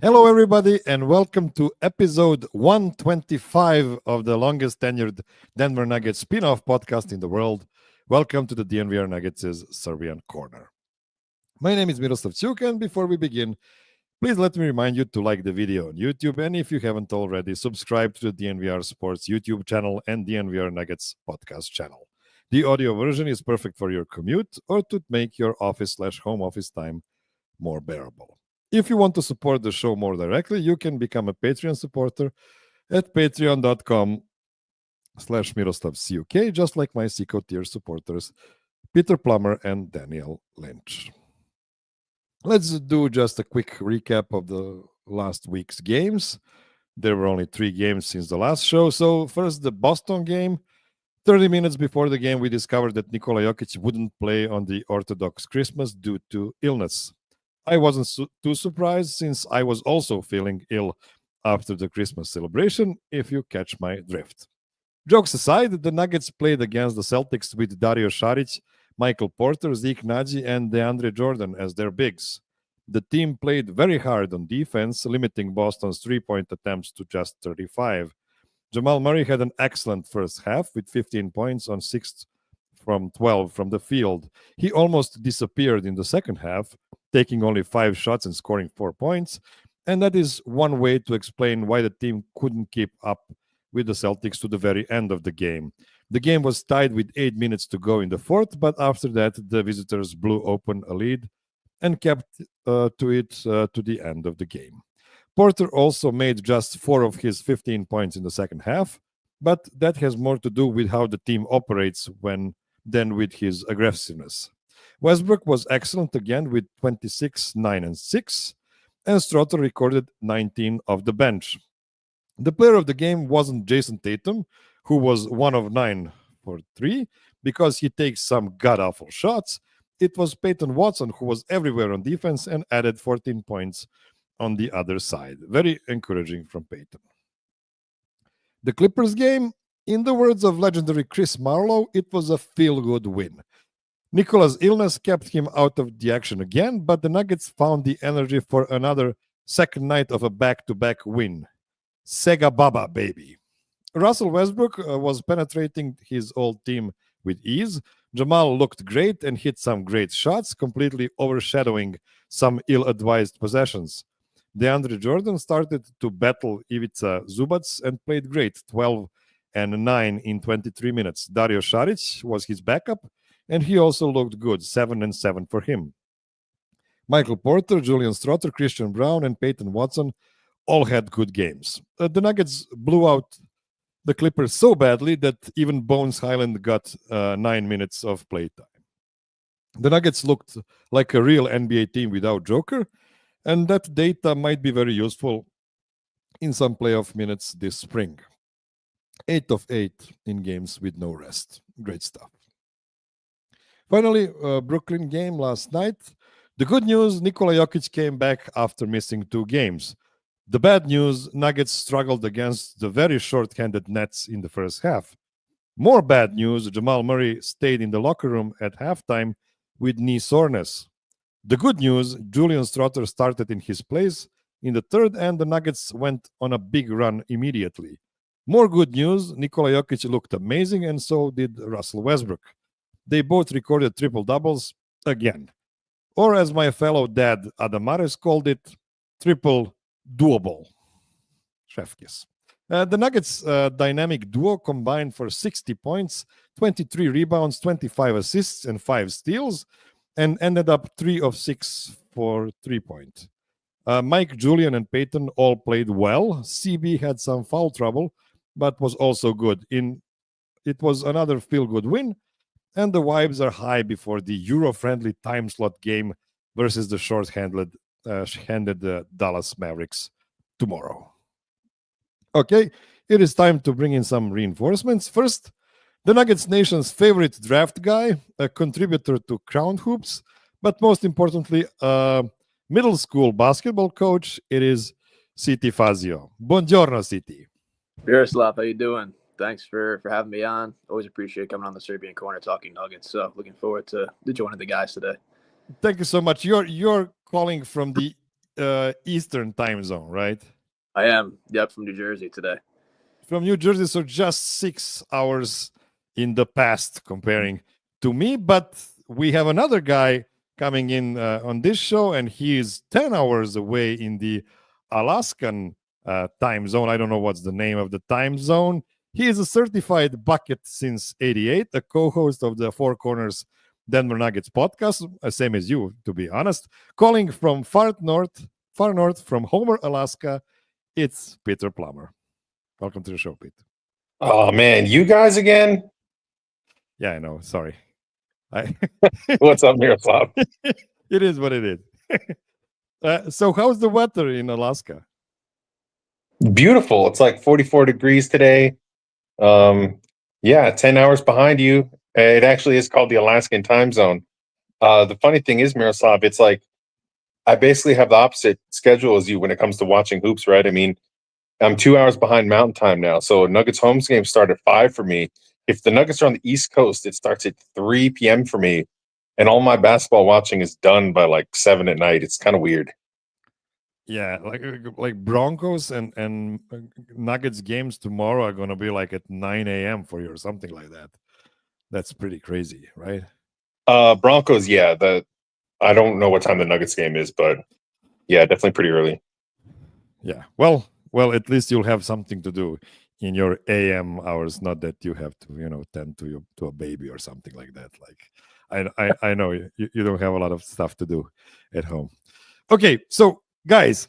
Hello, everybody, and welcome to episode 125 of the longest tenured Denver Nuggets spin off podcast in the world. Welcome to the DNVR Nuggets' Serbian Corner. My name is Miroslav, and before we begin, please let me remind you to like the video on YouTube, and if you haven't already, subscribe to the DNVR Sports YouTube channel and DNVR Nuggets podcast channel. The audio version is perfect for your commute or to make your office/home office time more bearable. If you want to support the show more directly, you can become a Patreon supporter at patreon.com/MiroslavCuk, just like my Seco tier supporters, Peter Plummer and Daniel Lynch. Let's do just a quick recap of the last week's games. There were only 3 games since the last show. So first, the Boston game. 30 minutes before the game, we discovered that Nikola Jokić wouldn't play on the Orthodox Christmas due to illness. I wasn't too surprised since I was also feeling ill after the Christmas celebration, if you catch my drift. Jokes aside, the Nuggets played against the Celtics with Dario Saric, Michael Porter, Zeke Naji, and DeAndre Jordan as their bigs. The team played very hard on defense, limiting Boston's three-point attempts to just 35. Jamal Murray had an excellent first half with 15 points on 6 from 12 from the field. He almost disappeared in the second half, taking only 5 shots and scoring 4 points. And that is one way to explain why the team couldn't keep up with the Celtics to the very end of the game. The game was tied with 8 minutes to go in the fourth, but after that, the visitors blew open a lead and kept to it to the end of the game. Porter also made just 4 of his 15 points in the second half, but that has more to do with how the team operates than with his aggressiveness. Westbrook was excellent again with 26, 9, and 6, and Strother recorded 19 off the bench. The player of the game wasn't Jason Tatum, who was 1 of 9 for 3, because he takes some god-awful shots. It was Peyton Watson, who was everywhere on defense and added 14 points on the other side. Very encouraging from Peyton. The Clippers game, in the words of legendary Chris Marlowe, it was a feel-good win. Nikola's illness kept him out of the action again, but the Nuggets found the energy for another second night of a back-to-back win. Sega Baba, baby. Russell Westbrook was penetrating his old team with ease. Jamal looked great and hit some great shots, completely overshadowing some ill-advised possessions. DeAndre Jordan started to battle Ivica Zubac and played great, 12 and 9 in 23 minutes. Dario Saric was his backup, and he also looked good, 7 and 7 for him. Michael Porter, Julian Strother, Christian Brown, and Peyton Watson all had good games. The Nuggets blew out the Clippers so badly that even Bones Highland got 9 minutes of playtime. The Nuggets looked like a real NBA team without Joker, and that data might be very useful in some playoff minutes this spring. 8 of 8 in games with no rest. Great stuff. Finally, Brooklyn game last night. The good news, Nikola Jokić came back after missing 2 games. The bad news, Nuggets struggled against the very short-handed Nets in the first half. More bad news, Jamal Murray stayed in the locker room at halftime with knee soreness. The good news, Julian Strother started in his place in the third, and the Nuggets went on a big run immediately. More good news, Nikola Jokić looked amazing, and so did Russell Westbrook. They both recorded triple-doubles again. Or as my fellow dad Adamares called it, triple-doable. Chef kiss. The Nuggets dynamic duo combined for 60 points, 23 rebounds, 25 assists, and 5 steals, and ended up 3 of 6 for 3-point. Mike, Julian, and Peyton all played well. CB had some foul trouble, but was also good. It was another feel-good win, and the vibes are high before the Euro-friendly time slot game versus the short-handed Dallas Mavericks tomorrow. Okay, it is time to bring in some reinforcements. First, the Nuggets Nation's favorite draft guy, a contributor to Crown Hoops, but most importantly, a middle school basketball coach. It is Citi Fazio. Buongiorno, Citi. Miroslav, how you doing? Thanks for having me on. Always appreciate coming on the Serbian Corner talking Nuggets. So looking forward to joining the guys today. Thank you so much. You're calling from the Eastern time zone, right? I am. Yep, from New Jersey today. From New Jersey, so just 6 hours in the past comparing to me. But we have another guy coming in on this show, and he is 10 hours away in the Alaskan time zone. I don't know what's the name of the time zone. He is a certified bucket since '88, a co-host of the Four Corners Denver Nuggets podcast, same as you, to be honest. Calling from far north from Homer, Alaska, it's Peter Plummer. Welcome to the show, Pete. Oh man, you guys again? Yeah, I know. Sorry. What's up, Miroslav? It is what it is. So how's the weather in Alaska? Beautiful. It's like 44 degrees today. Yeah, 10 hours behind you. It actually is called the Alaskan time zone. The funny thing is, Miroslav, it's like I basically have the opposite schedule as you when it comes to watching hoops, right? I mean, I'm 2 hours behind Mountain Time now. So Nuggets home game start at 5 for me. If the Nuggets are on the East Coast, it starts at 3 p.m. for me. And all my basketball watching is done by like 7 at night. It's kind of weird. Yeah, like Broncos and Nuggets games tomorrow are gonna be like at 9 a.m. for you or something like that. That's pretty crazy, right? Broncos, yeah. I don't know what time the Nuggets game is, but yeah, definitely pretty early. Yeah. Well, at least you'll have something to do in your AM hours, not that you have to, tend to a baby or something like that. Like I know you don't have a lot of stuff to do at home. Okay, so guys,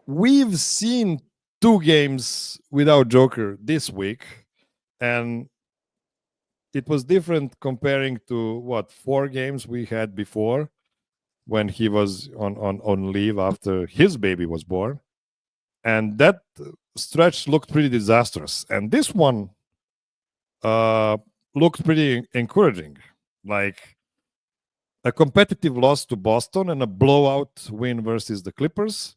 we've seen 2 games without Joker this week, and it was different comparing to 4 games we had before when he was on leave after his baby was born. And that stretch looked pretty disastrous. And this one looked pretty encouraging. Like a competitive loss to Boston and a blowout win versus the Clippers.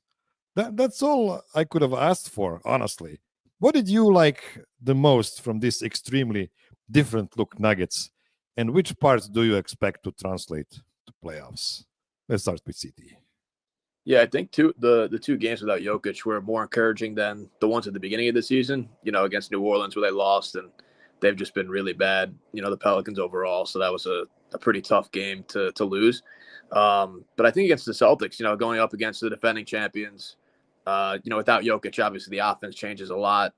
That's all I could have asked for, honestly. What did you like the most from this extremely different look Nuggets? And which parts do you expect to translate to playoffs? Let's start with CT. Yeah, I think the 2 games without Jokić were more encouraging than the ones at the beginning of the season, against New Orleans where they lost, and they've just been really bad, the Pelicans overall. So that was a pretty tough game to lose. But I think against the Celtics, going up against the defending champions, without Jokić, obviously the offense changes a lot.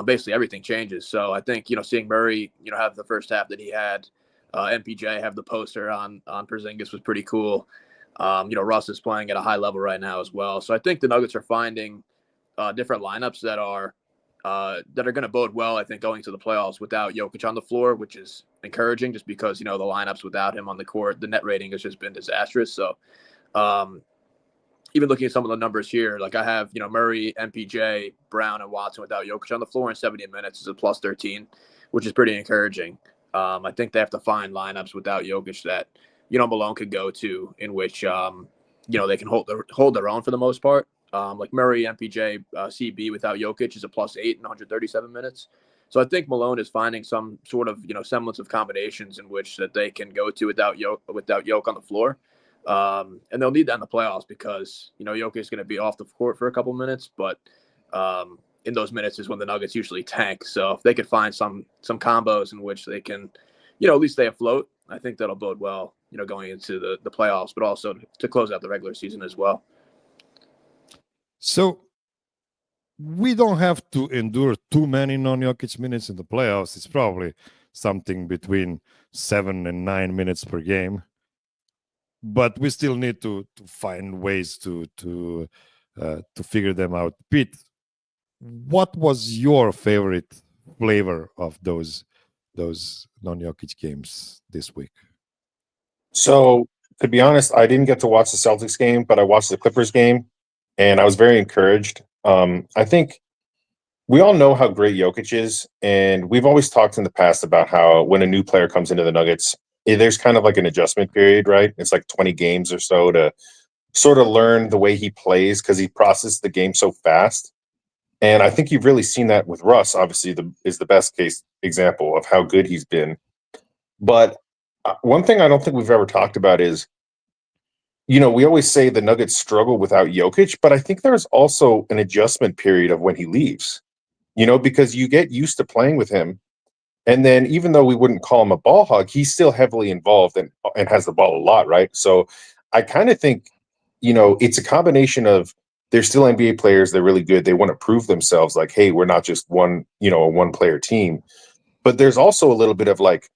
Basically everything changes. So I think, seeing Murray, have the first half that he had, MPJ have the poster on Porzingis was pretty cool. Russ is playing at a high level right now as well. So I think the Nuggets are finding different lineups that are going to bode well, I think, going to the playoffs without Jokić on the floor, which is encouraging just because, the lineups without him on the court, the net rating has just been disastrous. So even looking at some of the numbers here, like I have, Murray, MPJ, Brown, and Watson without Jokić on the floor in 70 minutes is a plus 13, which is pretty encouraging. I think they have to find lineups without Jokić that, Malone could go to in which, they can hold their own for the most part. Like Murray, MPJ, CB without Jokić is a plus 8 in 137 minutes. So I think Malone is finding some sort of, semblance of combinations in which that they can go to without Jokić on the floor. And they'll need that in the playoffs because, Jokić is going to be off the court for a couple minutes, but in those minutes is when the Nuggets usually tank. So if they could find some combos in which they can, at least stay afloat, I think that'll bode well, going into the playoffs, but also to close out the regular season as well. So we don't have to endure too many non-Jokić minutes in the playoffs. It's probably something between 7 and 9 minutes per game. But we still need to find ways to figure them out. Pete, what was your favorite flavor of those non-Jokić games this week? So, to be honest, I didn't get to watch the Celtics game, but I watched the Clippers game, and I was very encouraged. I think we all know how great Jokić is, and we've always talked in the past about how when a new player comes into the Nuggets, there's kind of like an adjustment period, right? It's like 20 games or so to sort of learn the way he plays because he processes the game so fast. And I think you've really seen that with Russ, obviously, is the best case example of how good he's been. But one thing I don't think we've ever talked about is we always say the Nuggets struggle without Jokic, but I think there's also an adjustment period of when he leaves, because you get used to playing with him. And then even though we wouldn't call him a ball hog, he's still heavily involved and has the ball a lot, right? So I kind of think, it's a combination of they're still NBA players. They're really good. They want to prove themselves like, hey, we're not just one, a one-player team. But there's also a little bit of like,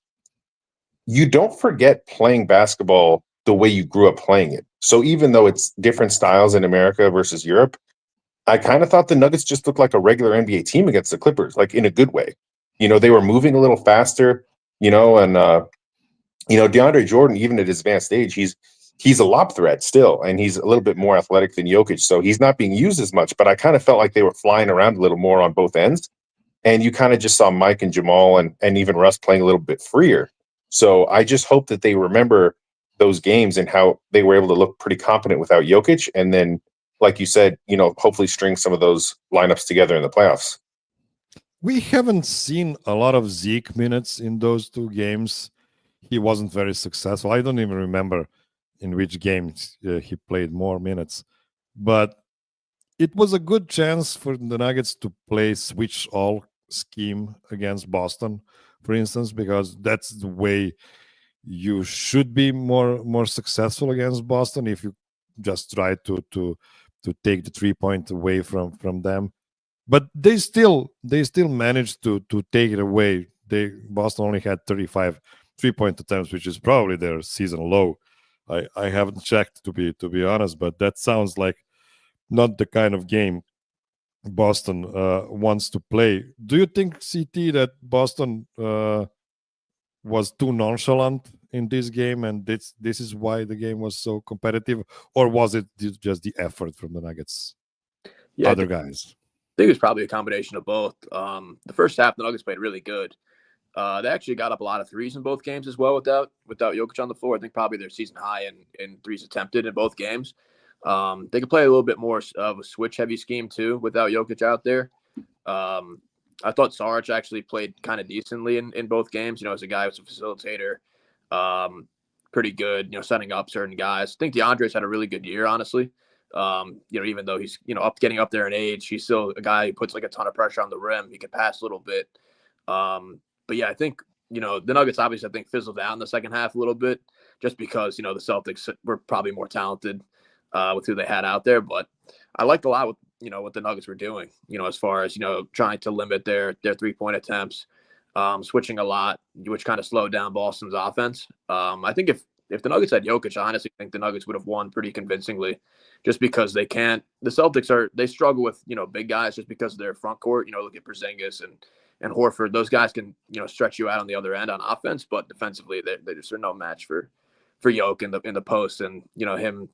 you don't forget playing basketball the way you grew up playing it. So even though it's different styles in America versus Europe, I kind of thought the Nuggets just looked like a regular NBA team against the Clippers, like in a good way. They were moving a little faster, and DeAndre Jordan, even at his advanced age, he's a lob threat still, and he's a little bit more athletic than Jokic, so he's not being used as much. But I kind of felt like they were flying around a little more on both ends, and you kind of just saw Mike and Jamal and even Russ playing a little bit freer. So I just hope that they remember those games and how they were able to look pretty confident without Jokic, and then, like you said, hopefully string some of those lineups together in the playoffs. We haven't seen a lot of Zeke minutes in those two games. He wasn't very successful. I don't even remember in which games he played more minutes. But it was a good chance for the Nuggets to play switch all scheme against Boston, for instance, because that's the way you should be more successful against Boston if you just try to take the 3-point away from them. But they still managed to take it away. Boston only had 35 3-point attempts, which is probably their season low. I haven't checked to be honest, but that sounds like not the kind of game Boston wants to play. Do you think, CT, that Boston was too nonchalant in this game, and this is why the game was so competitive, or was it just the effort from the Nuggets? Yeah, other guys. I think it's probably a combination of both. The first half, the Nuggets played really good. They actually got up a lot of threes in both games as well without Jokic on the floor. I think probably their season high in threes attempted in both games. They could play a little bit more of a switch-heavy scheme too without Jokic out there. I thought Saric actually played kind of decently in both games. As a guy who's a facilitator, pretty good. Setting up certain guys. I think DeAndre's had a really good year, honestly. Even though he's getting up there in age, he's still a guy who puts like a ton of pressure on the rim. He can pass a little bit. But yeah, I think the Nuggets obviously I think fizzled out in the second half a little bit, just because the Celtics were probably more talented with who they had out there. But I liked a lot with what the Nuggets were doing. As far as trying to limit their 3-point attempts, switching a lot, which kind of slowed down Boston's offense. I think if the Nuggets had Jokic, I honestly think the Nuggets would have won pretty convincingly, just because they can't. The Celtics they struggle with big guys just because of their front court. Look at Porzingis and Horford. Those guys can stretch you out on the other end on offense, but defensively they just are no match for Jokic in the post, and him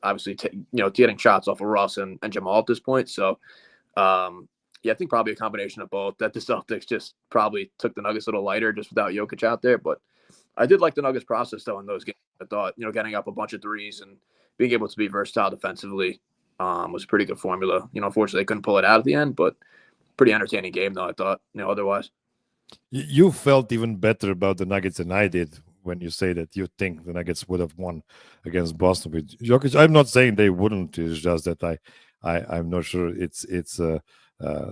obviously getting shots off of Russ and Jamal at this point. So yeah, I think probably a combination of both, that the Celtics just probably took the Nuggets a little lighter just without Jokic out there. But I did like the Nuggets process though in those games. I thought getting up a bunch of threes and being able to be versatile defensively was a pretty good formula. Unfortunately they couldn't pull it out at the end, but pretty entertaining game though, I thought, otherwise. You felt even better about the Nuggets than I did when you say that you think the Nuggets would have won against Boston with Jokic. I'm not saying they wouldn't. It's just that I'm not sure it's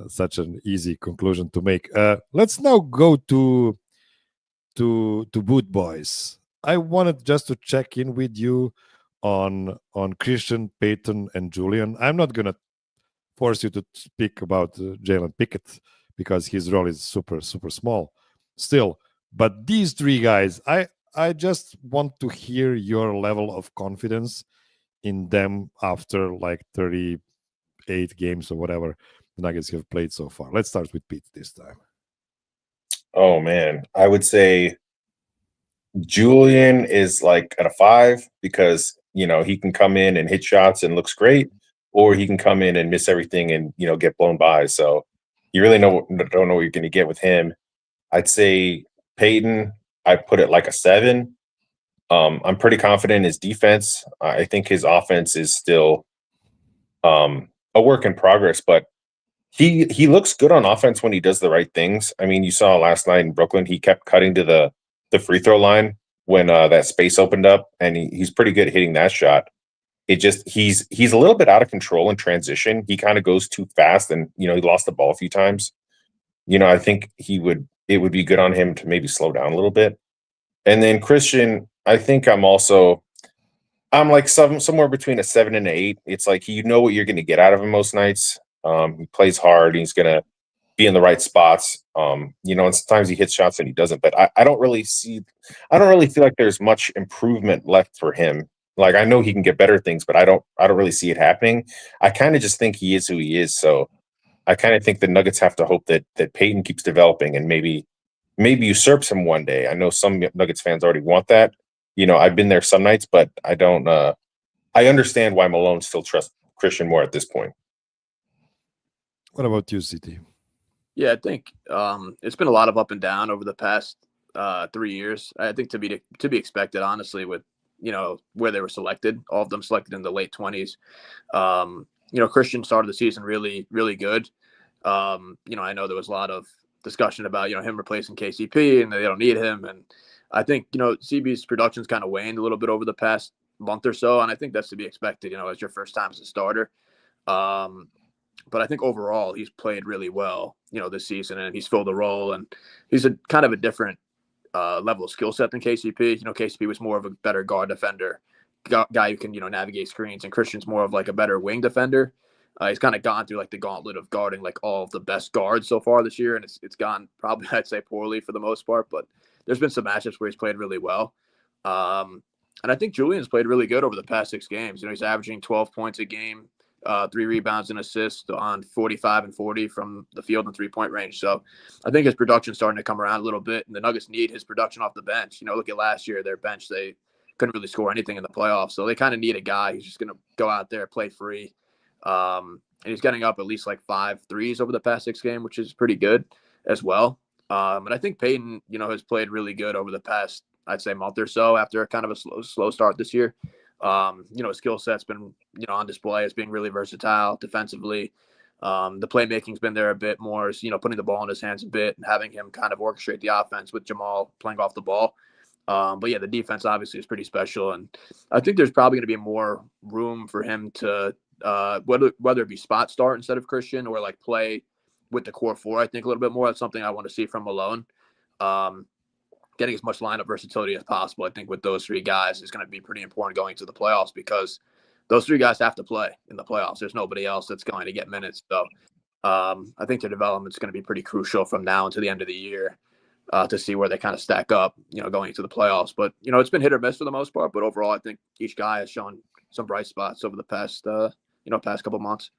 such an easy conclusion to make. Let's now go to Boot Boys. I wanted just to check in with you on Christian, Peyton, and Julian. I'm not gonna force you to speak about Jalen Pickett because his role is super small still. But these three guys, I just want to hear your level of confidence in them after like 38 games or whatever the Nuggets have played so far. Let's start with Pete this time. Oh man, I would say Julian is like at a 5 because he can come in and hit shots and looks great, or he can come in and miss everything and get blown by. So you really don't know what you're going to get with him. I'd say Peyton, I put it like a 7. I'm pretty confident in his defense. I think his offense is still a work in progress, but he looks good on offense when he does the right things. I mean, you saw last night in Brooklyn, he kept cutting to the free throw line when that space opened up, and he's pretty good at hitting that shot. It just he's a little bit out of control in transition. He kind of goes too fast, and he lost the ball a few times. I think it would be good on him to maybe slow down a little bit. And then Christian, I think I'm like somewhere between a 7 and an 8. It's like what you're going to get out of him most nights. He plays hard. He's going to be in the right spots. And sometimes he hits shots and he doesn't. But I don't really feel like there's much improvement left for him. Like, I know he can get better things, but I don't really see it happening. I kind of just think he is who he is. So I kind of think the Nuggets have to hope that Peyton keeps developing and maybe usurps him one day. I know some Nuggets fans already want that. I've been there some nights, but I don't. I understand why Malone still trusts Christian more at this point. What about you, CT? Yeah, I think it's been a lot of up and down over the past 3 years. I think to be expected, honestly, with where they were selected, all of them selected in the late 20s. Christian started the season really, really good. I know there was a lot of discussion about him replacing KCP and they don't need him, and I think CB's production's kind of waned a little bit over the past month or so, and I think that's to be expected. As your first time as a starter. But I think overall he's played really well, this season, and he's filled a role, and he's a kind of a different level of skill set than KCP. KCP was more of a better guard defender, guy who can navigate screens, and Christian's more of like a better wing defender. He's kind of gone through like the gauntlet of guarding like all of the best guards so far this year, and it's gone probably, I'd say, poorly for the most part, but there's been some matchups where he's played really well. And I think Julian's played really good over the past 6 games. He's averaging 12 points a game, 3 rebounds and assists on 45 and 40 from the field and 3-point range. So I think his production's starting to come around a little bit, and the Nuggets need his production off the bench. Look at last year, their bench, they couldn't really score anything in the playoffs. So they kind of need a guy who's just going to go out there, play free. And he's getting up at least like 5 threes over the past 6 games, which is pretty good as well. And I think Peyton, has played really good over the past, I'd say, month or so after kind of a slow start this year. His skill set's been, on display as being really versatile defensively. The playmaking's been there a bit more, putting the ball in his hands a bit and having him kind of orchestrate the offense with Jamal playing off the ball. But yeah, the defense obviously is pretty special, and I think there's probably going to be more room for him to whether it be spot start instead of Christian or like play with the core 4. I think a little bit more. That's something I want to see from Malone. Getting as much lineup versatility as possible, I think, with those 3 guys is going to be pretty important going to the playoffs, because those 3 guys have to play in the playoffs. There's nobody else that's going to get minutes. So I think their development is going to be pretty crucial from now until the end of the year to see where they kind of stack up, going into the playoffs. But, it's been hit or miss for the most part. But overall, I think each guy has shown some bright spots over the past couple months.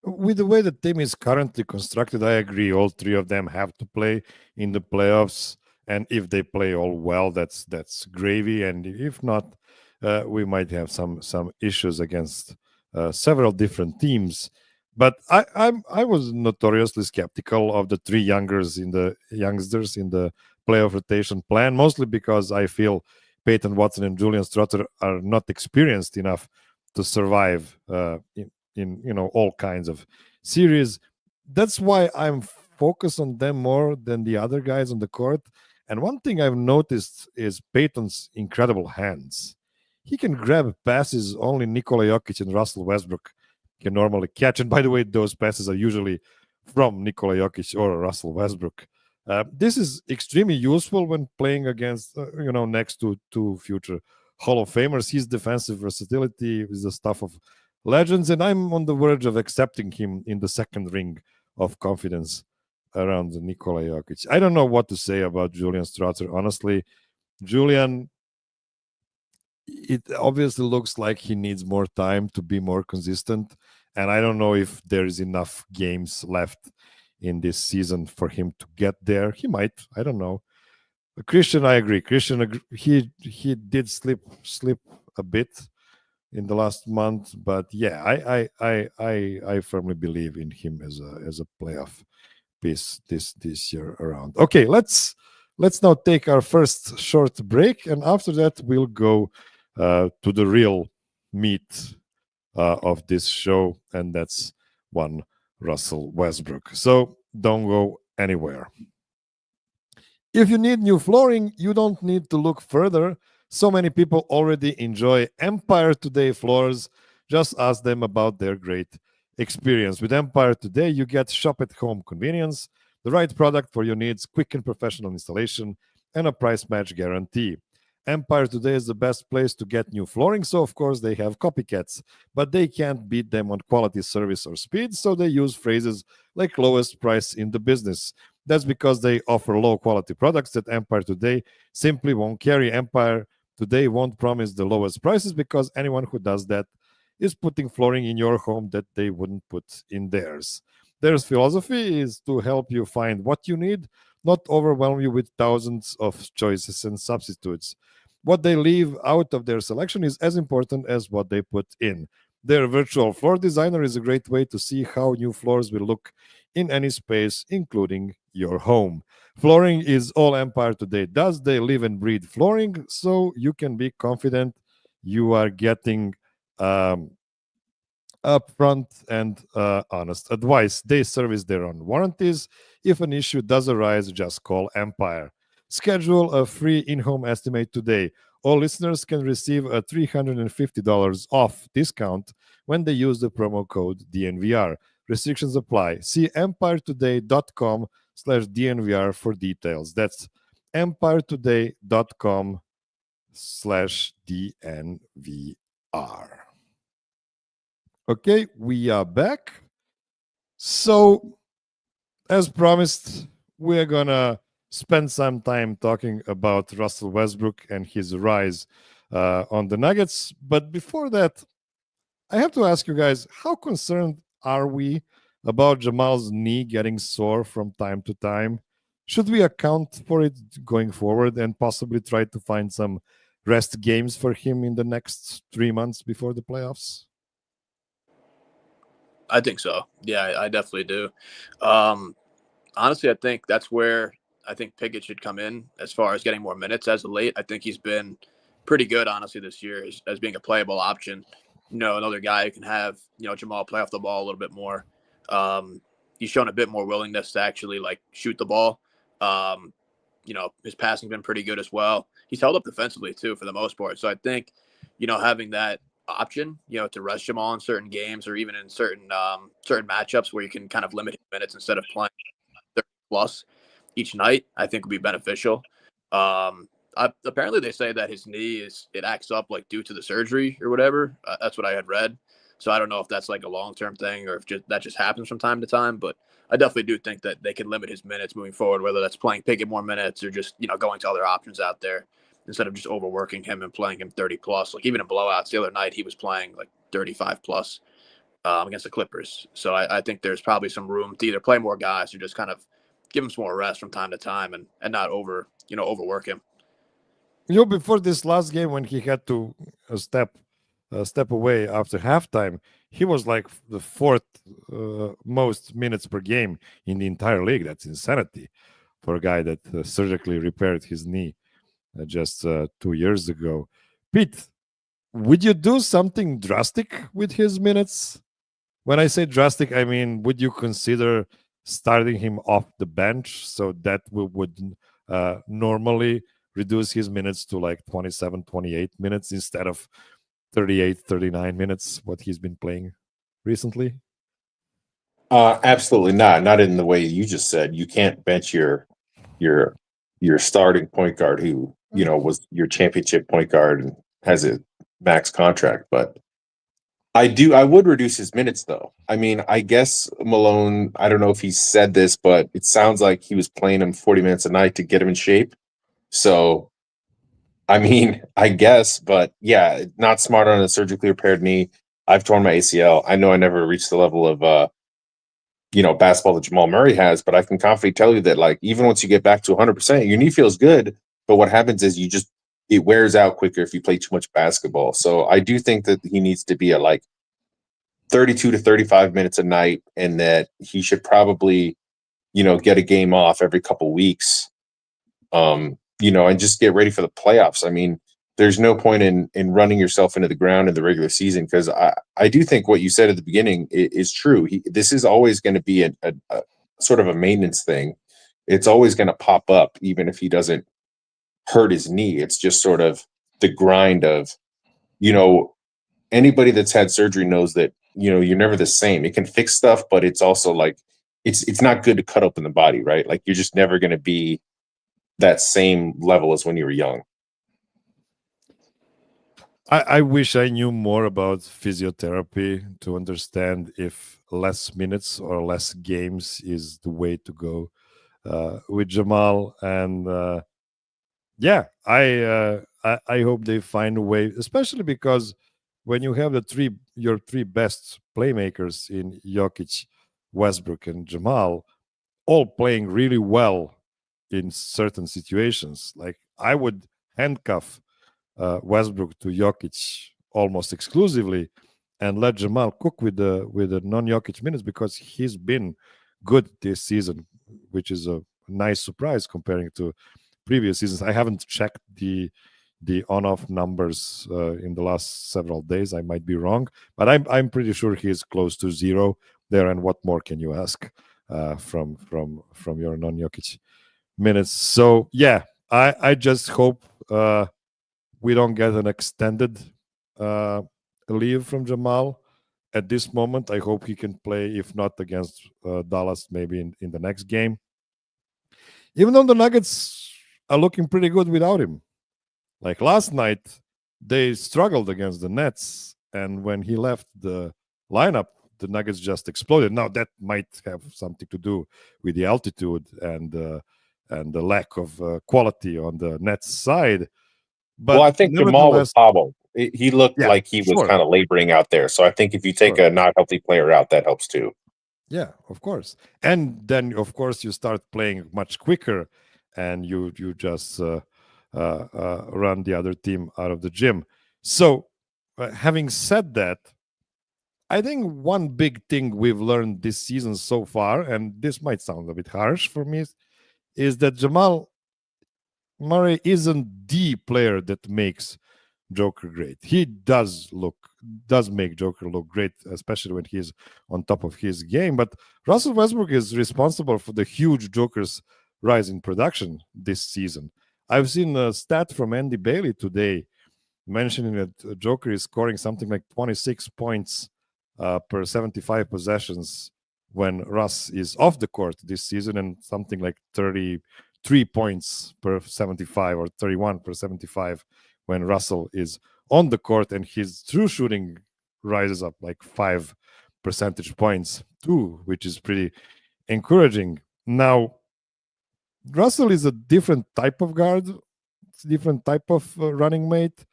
With the way the team is currently constructed, I agree. All 3 of them have to play in the playoffs. And if they play all well, that's gravy. And if not, we might have some issues against several different teams. But I was notoriously skeptical of the 3 youngsters in the playoff rotation plan, mostly because I feel Peyton Watson and Julian Strother are not experienced enough to survive in all kinds of series. That's why I'm focused on them more than the other guys on the court. And one thing I've noticed is Peyton's incredible hands. He can grab passes only Nikola Jokić and Russell Westbrook can normally catch. And by the way, those passes are usually from Nikola Jokić or Russell Westbrook. This is extremely useful when playing against, next to 2 future Hall of Famers. His defensive versatility is the stuff of legends, and I'm on the verge of accepting him in the second ring of confidence around Nikola Jokić. I don't know what to say about Julian Strother. Honestly, Julian, it obviously looks like he needs more time to be more consistent, and I don't know if there is enough games left in this season for him to get there. He might. I don't know. Christian, I agree. Christian, he did slip a bit in the last month, but yeah, I firmly believe in him as a playoff piece this year around. Okay, let's now take our first short break, and after that we'll go to the real meat of this show, and that's one Russell Westbrook. So don't go anywhere. If you need new flooring, you don't need to look further. So many people already enjoy Empire Today floors. Just ask them about their great experience. With Empire Today, you get shop at home convenience, the right product for your needs, quick and professional installation, and a price match guarantee. Empire Today is the best place to get new flooring, so of course they have copycats, but they can't beat them on quality, service, or speed, so they use phrases like lowest price in the business. That's because they offer low quality products that Empire Today simply won't carry. Empire Today won't promise the lowest prices because anyone who does that is putting flooring in your home that they wouldn't put in theirs. Their philosophy is to help you find what you need, not overwhelm you with thousands of choices and substitutes. What they leave out of their selection is as important as what they put in. Their virtual floor designer is a great way to see how new floors will look in any space, including your home. Flooring is all Empire Today does. They live and breathe flooring, so you can be confident you are getting upfront and honest advice. They service their own warranties. If an issue does arise, just call Empire. Schedule a free in-home estimate today. All listeners can receive a $350 off discount when they use the promo code DNVR. Restrictions apply. See empiretoday.com/DNVR for details. That's empiretoday.com/DNVR. Okay, we are back. So, as promised, we're gonna spend some time talking about Russell Westbrook and his rise on the Nuggets. But before that, I have to ask you guys, how concerned are we about Jamal's knee getting sore from time to time? Should we account for it going forward and possibly try to find some rest games for him in the next 3 months before the playoffs? I think so. Yeah, I definitely do. Honestly, I think that's where I think Pickett should come in as far as getting more minutes as of late. I think he's been pretty good, honestly, this year as being a playable option. Another guy who can have, Jamal play off the ball a little bit more. He's shown a bit more willingness to actually shoot the ball. His passing's been pretty good as well. He's held up defensively too for the most part. So I think, having that option, to rest Jamal in certain games or even in certain matchups where you can kind of limit his minutes instead of playing 30 plus each night, I think would be beneficial. Apparently they say that his knee it acts up due to the surgery or whatever. That's what I had read. So I don't know if that's a long-term thing or if that just happens from time to time, but I definitely do think that they can limit his minutes moving forward, whether that's playing Pickett more minutes or just, going to other options out there instead of just overworking him and playing him 30 plus. Even in blowouts the other night, he was playing 35 plus against the Clippers. So I think there's probably some room to either play more guys or just kind of give him some more rest from time to time and not overwork him. Before this last game when he had to step away after halftime, he was the fourth most minutes per game in the entire league. That's insanity for a guy that surgically repaired his knee just 2 years ago. Pete, would you do something drastic with his minutes? When I say drastic, I mean, would you consider starting him off the bench so that would normally reduce his minutes to 27, 28 minutes instead of 38, 39 minutes, what he's been playing recently? Absolutely not. Not in the way you just said. You can't bench your starting point guard who, was your championship point guard and has a max contract. But I would reduce his minutes though. I mean, I guess Malone, I don't know if he said this, but it sounds like he was playing him 40 minutes a night to get him in shape. So, I mean, I guess, but yeah, not smart on a surgically repaired knee. I've torn my ACL. I know I never reached the level of, basketball that Jamal Murray has, but I can confidently tell you that, even once you get back to 100%, your knee feels good. But what happens is it wears out quicker if you play too much basketball. So I do think that he needs to be at 32 to 35 minutes a night, and that he should probably, get a game off every couple weeks. And just get ready for the playoffs. I mean, there's no point in running yourself into the ground in the regular season, because I do think what you said at the beginning is true. This is always going to be a sort of a maintenance thing. it's always going to pop up, even if he doesn't hurt his knee. It's just sort of the grind of, anybody that's had surgery knows that, you're never the same. It can fix stuff, but it's also like, it's not good to cut open the body, right? Like you're just never going to be that same level as when you were young. I wish I knew more about physiotherapy to understand if less minutes or less games is the way to go with Jamal. And I hope they find a way, especially because when you have your three best playmakers in Jokić, Westbrook, and Jamal, all playing really well in certain situations. Like I would handcuff Westbrook to Jokić almost exclusively, and let Jamal cook with the non-Jokić minutes because he's been good this season, which is a nice surprise comparing to previous seasons. I haven't checked the on-off numbers in the last several days. I might be wrong, but I'm pretty sure he's close to zero there. And what more can you ask from your non-Jokić minutes? So yeah, I just hope we don't get an extended leave from Jamal at this moment. I hope he can play, if not against Dallas, maybe in the next game. Even though the Nuggets are looking pretty good without him. Like last night, they struggled against the Nets, and when he left the lineup, the Nuggets just exploded. Now that might have something to do with the altitude and the lack of quality on the Nets side. But I think Jamal was hobbled. He looked like he was kind of laboring out there. So I think if you take a not healthy player out, that helps too. Yeah, of course. And then, of course, you start playing much quicker, and you just run the other team out of the gym. So, having said that, I think one big thing we've learned this season so far, and this might sound a bit harsh for me, is that Jamal Murray isn't the player that makes Joker great. He does make Joker look great, especially when he's on top of his game. But Russell Westbrook is responsible for the huge Joker's rise in production this season. I've seen a stat from Andy Bailey today mentioning that Joker is scoring something like 26 points per 75 possessions when Russ is off the court this season, and something like 33 points per 75 or 31 per 75 when Russell is on the court, and his true shooting rises up like 5 percentage points too, which is pretty encouraging. Now, Russell is a different type of guard, different type of running mate,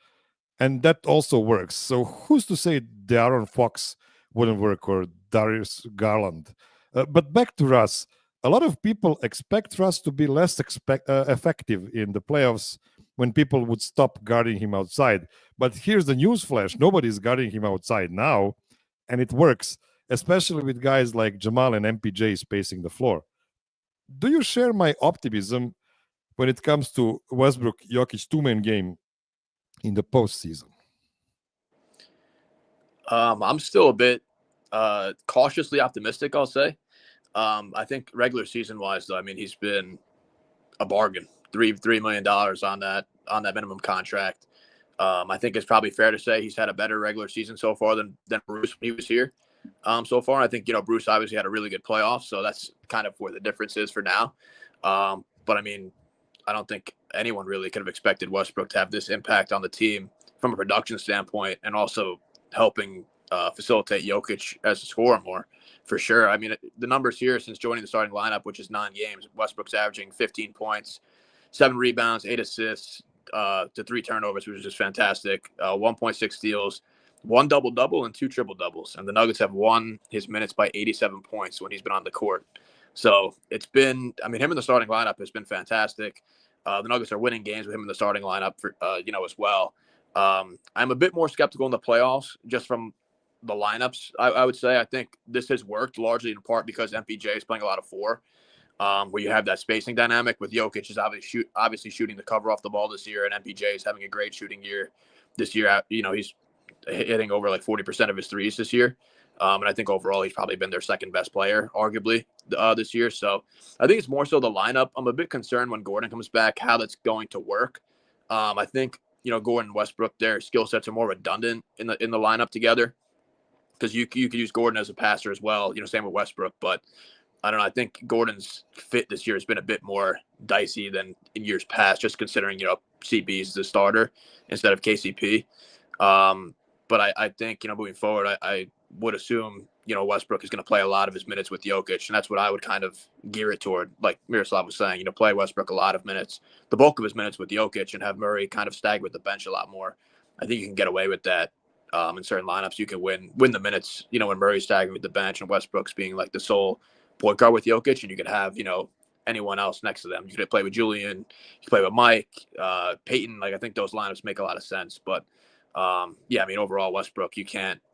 and that also works. So who's to say De'Aaron Fox wouldn't work, or Darius Garland? But back to Russ. A lot of people expect Russ to be less effective in the playoffs when people would stop guarding him outside. But here's the news flash. Nobody's guarding him outside now, and it works, especially with guys like Jamal and MPJ spacing the floor. Do you share my optimism when it comes to Westbrook-Jokić two-man game in the postseason? I'm still a bit cautiously optimistic, I'll say. I think regular season wise, though, I mean, he's been a bargain. $3 million on that minimum contract. I think it's probably fair to say he's had a better regular season so far than Bruce when he was here. So far, I think Bruce obviously had a really good playoff, so that's kind of where the difference is for now. But I mean, I don't think anyone really could have expected Westbrook to have this impact on the team from a production standpoint, and also helping facilitate Jokić as a scorer more, for sure. I mean, the numbers here since joining the starting lineup, which is 9 games, Westbrook's averaging 15 points, 7 rebounds, 8 assists to 3 turnovers, which is just fantastic. 1.6 steals, 1 double-double, and 2 triple-doubles. And the Nuggets have won his minutes by 87 points when he's been on the court. So it's been, I mean, him in the starting lineup has been fantastic. The Nuggets are winning games with him in the starting lineup, for, as well. I'm a bit more skeptical in the playoffs just from the lineups. I would say I think this has worked largely in part because MPJ is playing a lot of 4, where you have that spacing dynamic with Jokić is obviously shooting the cover off the ball this year, and MPJ is having a great shooting year this year. He's hitting over like 40% of his threes this year. And I think overall he's probably been their second best player, arguably, this year. So I think it's more so the lineup. I'm a bit concerned when Gordon comes back, how that's going to work. I think, Gordon and Westbrook, their skill sets are more redundant in the lineup together, because you could use Gordon as a passer as well, same with Westbrook. But I don't know. I think Gordon's fit this year has been a bit more dicey than in years past, just considering, CB is the starter instead of KCP. But I think, moving forward, I would assume, Westbrook is going to play a lot of his minutes with Jokić, and that's what I would kind of gear it toward. Like Miroslav was saying, play Westbrook a lot of minutes, the bulk of his minutes with Jokić, and have Murray kind of stagger with the bench a lot more. I think you can get away with that. In certain lineups, you can win the minutes, when Murray's staggering with the bench and Westbrook's being like the sole point guard with Jokić, and you could have, anyone else next to them. You could play with Julian, you could play with Mike, Peyton. Like, I think those lineups make a lot of sense. But overall, Westbrook,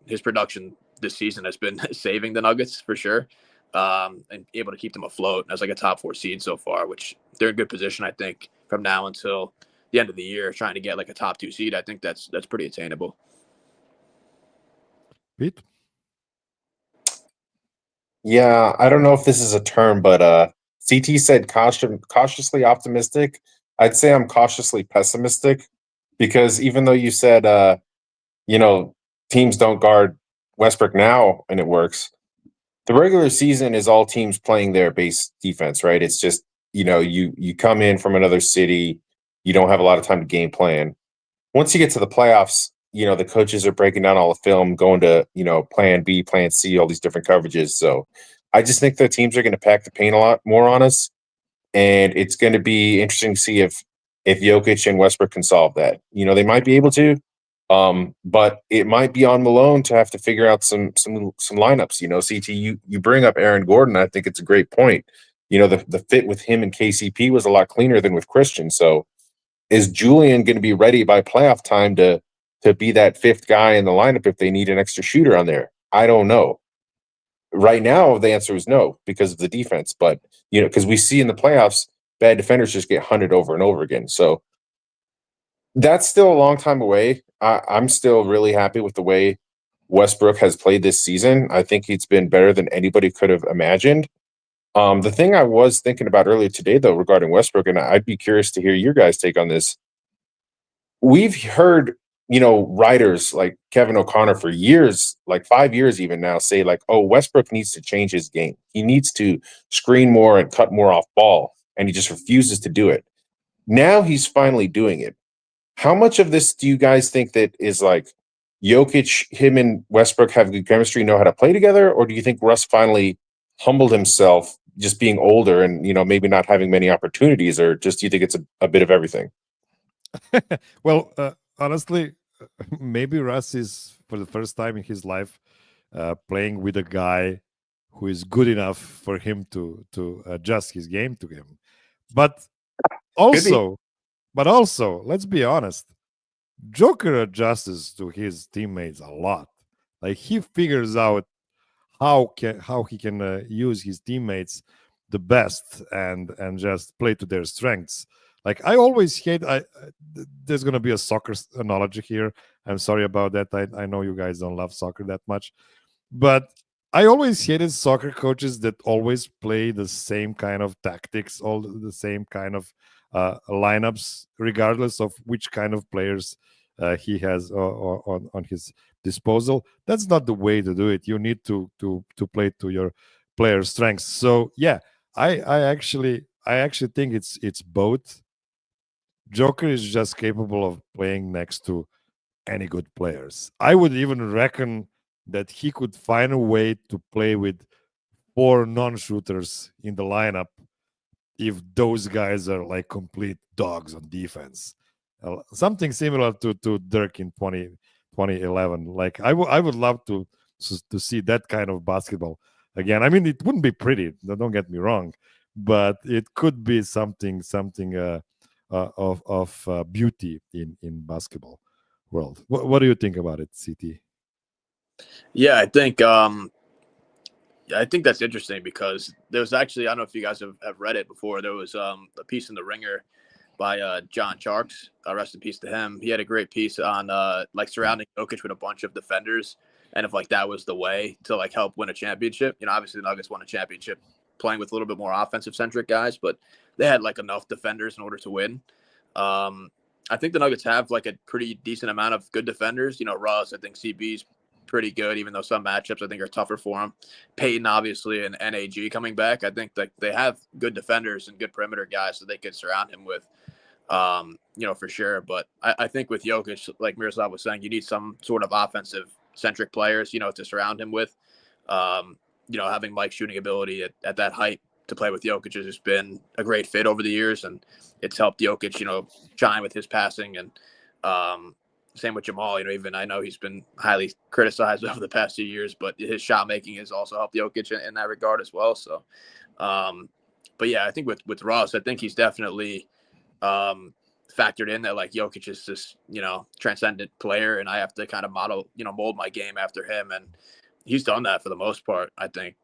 his production this season has been saving the Nuggets for sure, and able to keep them afloat as like a top 4 seed so far, which they're in good position, I think, from now until the end of the year, trying to get like a top 2 seed. I think that's pretty attainable. Pete? Yeah, I don't know if this is a term, but CT said cautiously optimistic. I'd say I'm cautiously pessimistic, because even though you said, teams don't guard Westbrook now and it works, the regular season is all teams playing their base defense, right? It's just, you come in from another city, you don't have a lot of time to game plan. Once you get to the playoffs, the coaches are breaking down all the film, going to, plan B, plan C, all these different coverages. So I just think the teams are going to pack the paint a lot more on us. And it's going to be interesting to see if Jokić and Westbrook can solve that. They might be able to, but it might be on Malone to have to figure out some lineups. CT, you bring up Aaron Gordon. I think it's a great point. The fit with him and KCP was a lot cleaner than with Christian. So is Julian going to be ready by playoff time to be that 5th guy in the lineup if they need an extra shooter on there? I don't know. Right now, the answer is no, because of the defense. But, because we see in the playoffs, bad defenders just get hunted over and over again. So that's still a long time away. I'm still really happy with the way Westbrook has played this season. I think he's been better than anybody could have imagined. The thing I was thinking about earlier today, though, regarding Westbrook, and I'd be curious to hear your guys' take on this. We've heard, writers like Kevin O'Connor for years, like 5 years even now, say like, oh, Westbrook needs to change his game. He needs to screen more and cut more off ball, and he just refuses to do it. Now he's finally doing it. How much of this do you guys think that is like Jokić, him and Westbrook have good chemistry, know how to play together? Or do you think Russ finally humbled himself, just being older and, maybe not having many opportunities? Or just do you think it's a bit of everything? Well, honestly, maybe Russ is, for the first time in his life, playing with a guy who is good enough for him to adjust his game to him. But also, let's be honest, Joker adjusts to his teammates a lot. Like, he figures out how he can use his teammates the best and just play to their strengths. Like, I always hate. There's gonna be a soccer analogy here. I'm sorry about that. I know you guys don't love soccer that much, but I always hated soccer coaches that always play the same kind of tactics, all the same kind of lineups, regardless of which kind of players he has on his disposal. That's not the way to do it. You need to play to your player's strengths. So yeah, I actually think it's both. Joker is just capable of playing next to any good players. I would even reckon that he could find a way to play with 4 non-shooters in the lineup if those guys are like complete dogs on defense. Something similar to Dirk in 2011. Like, I would love to see that kind of basketball again. I mean, it wouldn't be pretty, don't get me wrong, but it could be something of beauty in basketball world. What do you think about it, CT? Yeah, I think that's interesting, because there was actually, I don't know if you guys have read it before. There was a piece in the Ringer by John Charks. Rest in peace to him. He had a great piece on like surrounding Jokić with a bunch of defenders And if like that was the way to like help win a championship, obviously the Nuggets won a championship playing with a little bit more offensive centric guys, but they had like enough defenders in order to win. I think the Nuggets have like a pretty decent amount of good defenders. Russ, I think CB's pretty good, even though some matchups I think are tougher for him. Peyton, obviously, and NAG coming back. I think that they have good defenders and good perimeter guys that they could surround him with, for sure. But I think with Jokić, like Miroslav was saying, you need some sort of offensive centric players, to surround him with. Having Mike's shooting ability at that height to play with Jokić has just been a great fit over the years, and it's helped Jokić, shine with his passing. And same with Jamal. Even I know he's been highly criticized over the past 2 years, but his shot making has also helped Jokić in that regard as well. So, but yeah, I think with Russ, I think he's definitely factored in that like Jokić is this transcendent player, and I have to kind of mold my game after him, and he's done that for the most part. I think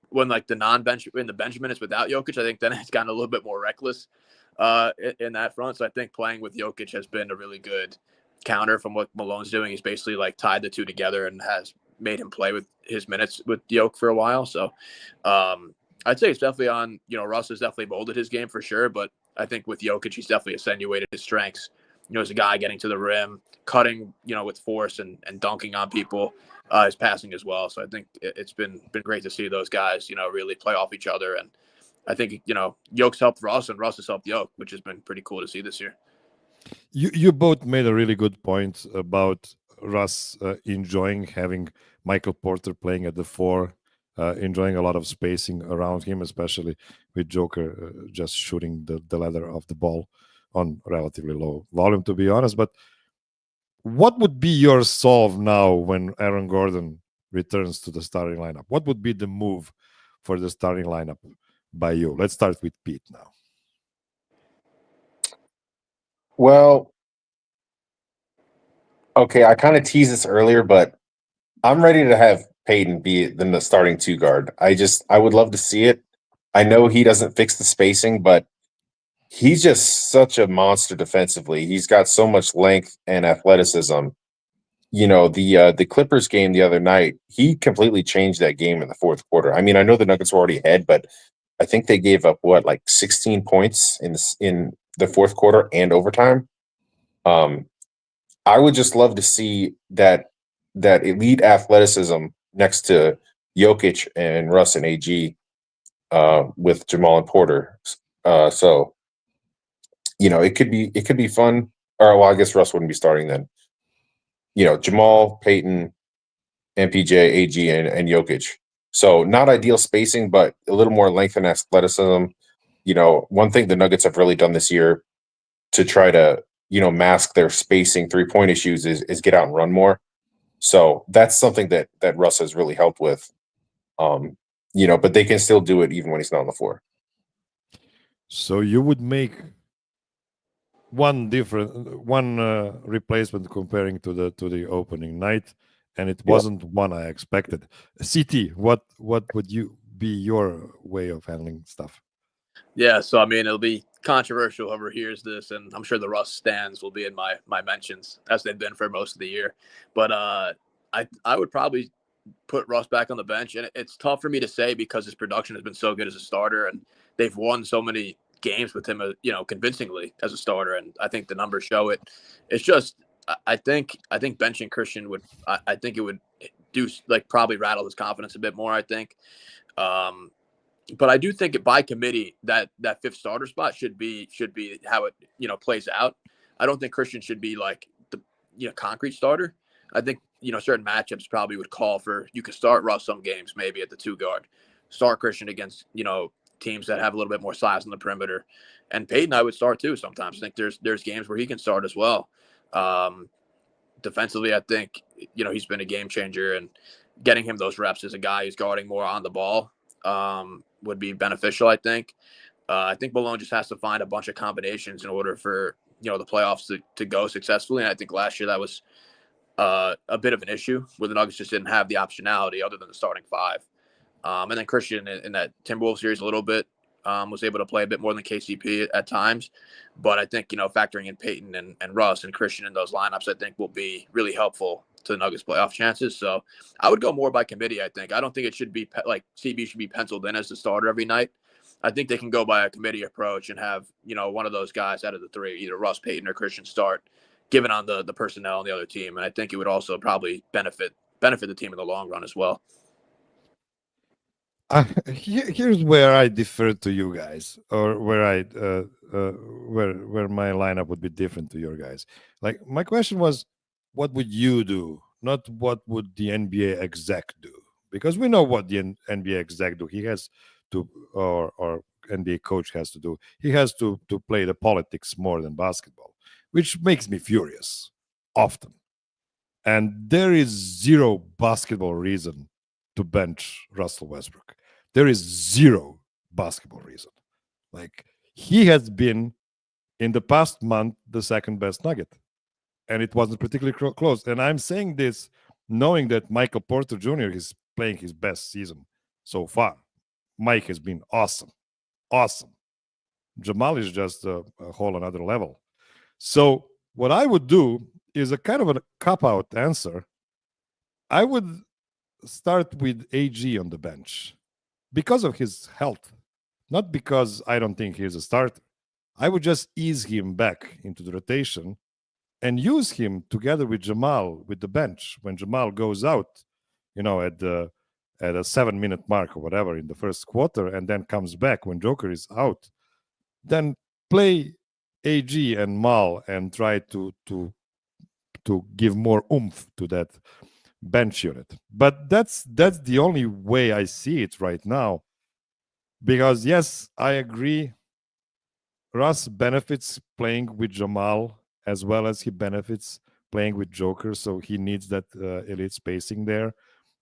when like the bench minutes without Jokić, I think then it's gotten a little bit more reckless in that front. So I think playing with Jokić has been a really good counter from what Malone's doing. He's basically like tied the two together and has made him play with his minutes with Jokić for a while. So I'd say it's definitely on, Russ has definitely molded his game for sure, but I think with Jokić, he's definitely accentuated his strengths. As a guy getting to the rim, cutting, with force and dunking on people, his passing as well. So I think it's been great to see those guys, really play off each other. And I think, Jokić helped Russ and Russ has helped Jokić, which has been pretty cool to see this year. You both made a really good point about Russ enjoying having Michael Porter playing at the 4, enjoying a lot of spacing around him, especially with Joker just shooting the leather of the ball on relatively low volume, to be honest. But what would be your solve now when Aaron Gordon returns to the starting lineup? What would be the move for the starting lineup by you? Let's start with Pete now. Well, okay, I kind of teased this earlier, but I'm ready to have Peyton be the starting 2 guard. I would love to see it. I know he doesn't fix the spacing, but he's just such a monster defensively. He's got so much length and athleticism. The Clippers game the other night, he completely changed that game in the fourth quarter. I mean, I know the Nuggets were already ahead, but I think they gave up 16 points in the fourth quarter and overtime. I would just love to see that elite athleticism next to Jokić and Russ and AG with Jamal and Porter. So it could be fun. Or well, I guess Russ wouldn't be starting then. Jamal, Peyton, MPJ, AG, and Jokić. So not ideal spacing, but a little more length and athleticism. One thing the Nuggets have really done this year to try to, mask their spacing 3-point issues is get out and run more. So that's something that Russ has really helped with. But they can still do it even when he's not on the floor. So you would make one replacement comparing to the opening night, and it wasn't one I expected. CT, what would be your way of handling stuff? Yeah, so I mean, it'll be controversial whoever hears this, and I'm sure the Russ stands will be in my mentions as they've been for most of the year. But I would probably put Russ back on the bench, and it's tough for me to say because his production has been so good as a starter, and they've won so many games with him, convincingly as a starter, and I think the numbers show it. It's just I think benching Christian would I think it would do probably rattle his confidence a bit more. I think. But I do think by committee that 5th starter spot should be how it plays out. I don't think Christian should be like the concrete starter. I think certain matchups probably would call for you could start Russ some games maybe at the 2 guard, start Christian against teams that have a little bit more size on the perimeter, and Peyton I would start too sometimes. I think there's games where he can start as well. Defensively, I think he's been a game changer, and getting him those reps as a guy who's guarding more on the ball would be beneficial. I think Malone just has to find a bunch of combinations in order for the playoffs to go successfully. And I think last year that was a bit of an issue where the Nuggets just didn't have the optionality other than the starting 5. And then Christian in that Timberwolves series a little bit was able to play a bit more than KCP at times. But I think factoring in Peyton and Russ and Christian in those lineups, I think will be really helpful to the Nuggets playoff chances. So I would go more by committee. I don't think it should be like CB should be penciled in as the starter every night. I think they can go by a committee approach and have, one of those guys out of the three, either Russ, Payton, or Christian start, given on the personnel on the other team. And I think it would also probably benefit the team in the long run as well. Here's where I differ to you guys, or where where my lineup would be different to your guys. Like, my question was, what would you do, not what would the NBA exec do? Because we know what the NBA exec do. He has to, or NBA coach has to do. He has to play the politics more than basketball, which makes me furious often. And there is zero basketball reason to bench Russell Westbrook. There is zero basketball reason. Like, he has been, in the past month, the second best Nugget. And it wasn't particularly close. And I'm saying this knowing that Michael Porter Jr. is playing his best season so far. Mike has been awesome. Awesome. Jamal is just a whole another level. So what I would do is a kind of a cop-out answer. I would start with AG on the bench because of his health, not because I don't think he's a starter. I would just ease him back into the rotation and use him together with Jamal with the bench when Jamal goes out, at a 7-minute mark or whatever in the first quarter, and then comes back when Joker is out. Then play AG and Mal and try to give more oomph to that bench unit. But that's the only way I see it right now. Because yes, I agree, Russ benefits playing with Jamal as well as he benefits playing with Joker, so he needs that elite spacing there.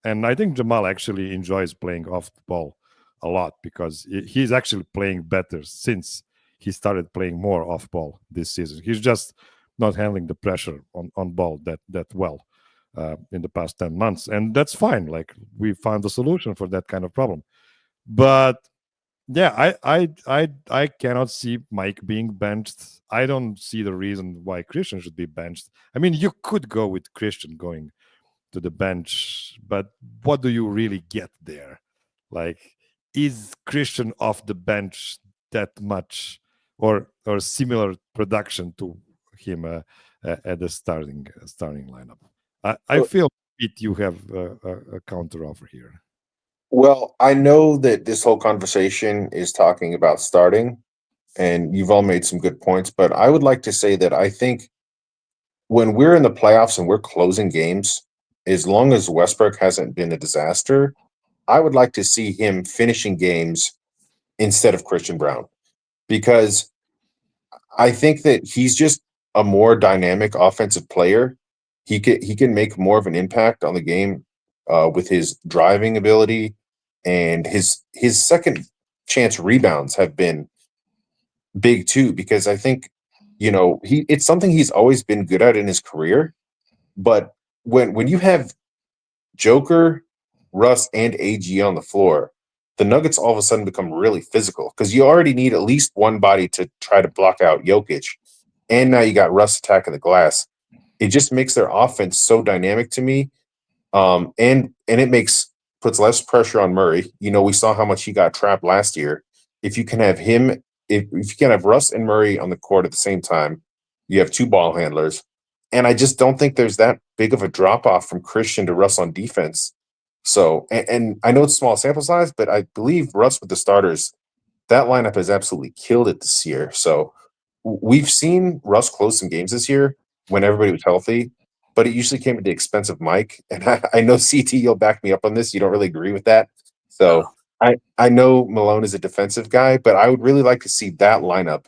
And I think Jamal actually enjoys playing off the ball a lot because he's actually playing better since he started playing more off ball this season. He's just not handling the pressure on ball that well in the past 10 months. And that's fine. Like, we found a solution for that kind of problem. But yeah, I cannot see Mike being benched. I don't see the reason why Christian should be benched. I mean, you could go with Christian going to the bench, but what do you really get there? Like, is Christian off the bench that much or similar production to him at the starting lineup? I feel, Pete, you have a counter offer here. Well, I know that this whole conversation is talking about starting, and you've all made some good points, but I would like to say that I think when we're in the playoffs and we're closing games, as long as Westbrook hasn't been a disaster, I would like to see him finishing games instead of Christian Brown, because I think that he's just a more dynamic offensive player. He can make more of an impact on the game with his driving ability, and his second chance rebounds have been big too, because I think it's something he's always been good at in his career. But when you have Joker, Russ, and AG on the floor, the Nuggets all of a sudden become really physical because you already need at least one body to try to block out Jokić, and now you got Russ attacking the glass. It just makes their offense so dynamic to me, and it puts less pressure on Murray. We saw how much he got trapped last year. If you can have him, if you can have Russ and Murray on the court at the same time, you have two ball handlers. And I just don't think there's that big of a drop off from Christian to Russ on defense. So, and I know it's small sample size, but I believe Russ with the starters, that lineup has absolutely killed it this year. So we've seen Russ close some games this year when everybody was healthy, but it usually came at the expense of Mike. And I know CT, you'll back me up on this. You don't really agree with that. So I know Malone is a defensive guy, but I would really like to see that lineup,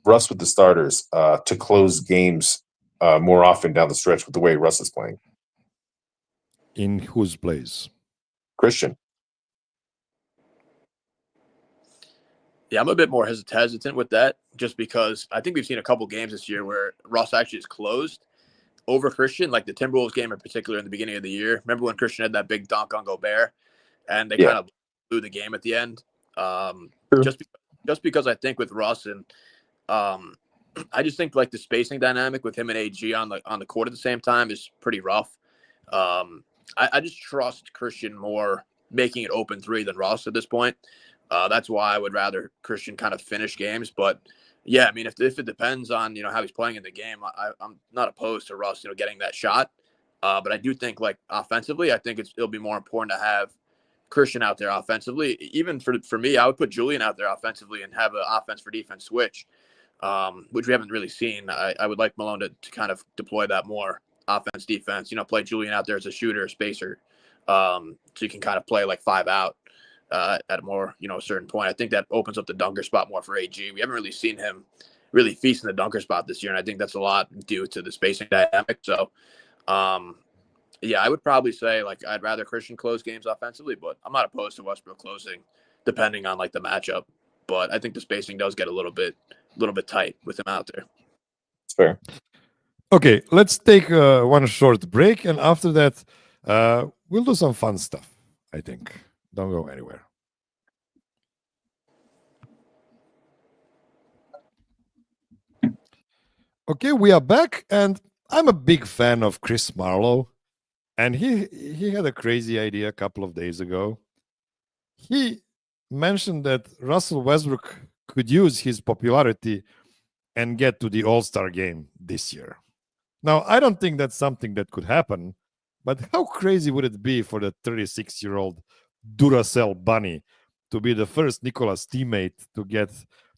Russ with the starters, to close games more often down the stretch with the way Russ is playing. In whose place? Christian. Yeah, I'm a bit more hesitant with that, just because I think we've seen a couple games this year where Russ actually is closed over Christian, like the Timberwolves game in particular in the beginning of the year. Remember when Christian had that big dunk on Gobert, and they kind of blew the game at the end? Just because I think with Russ and I just think like the spacing dynamic with him and AG on the court at the same time is pretty rough. I just trust Christian more making it open three than Russ at this point. That's why I would rather Christian kind of finish games. But yeah, I mean, if it depends on, how he's playing in the game, I'm not opposed to Russ, getting that shot. But I do think, like, offensively, I think it'll be more important to have Christian out there offensively. Even for me, I would put Julian out there offensively and have an offense for defense switch, which we haven't really seen. I would like Malone to kind of deploy that more, offense, defense, play Julian out there as a shooter, spacer. So you can kind of play like 5 out at a more, a certain point. I think that opens up the dunker spot more for AG. We haven't really seen him really feast in the dunker spot this year, and I think that's a lot due to the spacing dynamic. So, yeah, I would probably say, like, I'd rather Christian close games offensively, but I'm not opposed to Westbrook closing, depending on, like, the matchup. But I think the spacing does get a little bit tight with him out there. It's fair. Okay, let's take one short break, and after that, we'll do some fun stuff, I think. Don't go anywhere. Okay, we are back, and I'm a big fan of Chris Marlowe, and he had a crazy idea a couple of days ago. He mentioned that Russell Westbrook could use his popularity and get to the All-Star game this year. Now, I don't think that's something that could happen, but how crazy would it be for the 36-year-old Duracell bunny to be the first Nikola's teammate to get